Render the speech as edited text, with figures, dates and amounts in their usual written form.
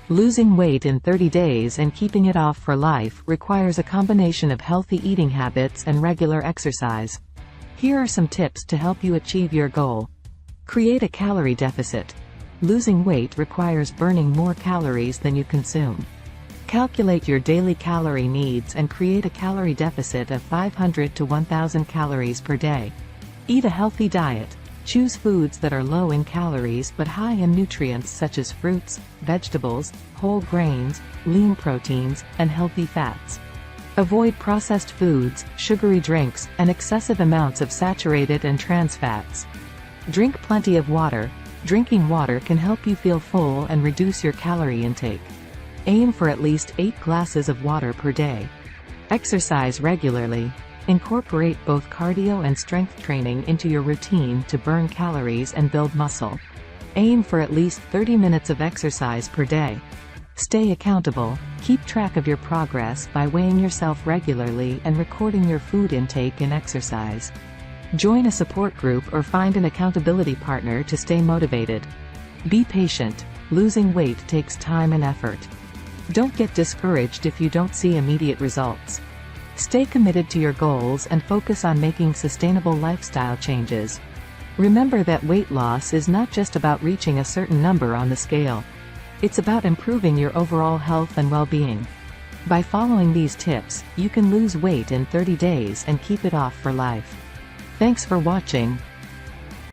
Losing weight in 30 days and keeping it off for life requires a combination of healthy eating habits and regular exercise. Here are some tips to help you achieve your goal. Create a calorie deficit. Losing weight requires burning more calories than you consume. Calculate your daily calorie needs and create a calorie deficit of 500 to 1000 calories per day. Eat a healthy diet. Choose foods that are low in calories but high in nutrients such as fruits, vegetables, whole grains, lean proteins, and healthy fats. Avoid processed foods, sugary drinks, and excessive amounts of saturated and trans fats. Drink plenty of water. Drinking water can help you feel full and reduce your calorie intake. Aim for at least 8 glasses of water per day. Exercise regularly. Incorporate both cardio and strength training into your routine to burn calories and build muscle. Aim for at least 30 minutes of exercise per day. Stay accountable. Keep track of your progress by weighing yourself regularly and recording your food intake and exercise. Join a support group or find an accountability partner to stay motivated. Be patient. Losing weight takes time and effort. Don't get discouraged if you don't see immediate results. Stay committed to your goals and focus on making sustainable lifestyle changes. Remember that weight loss is not just about reaching a certain number on the scale. It's about improving your overall health and well-being. By following these tips, you can lose weight in 30 days and keep it off for life. Thanks for watching.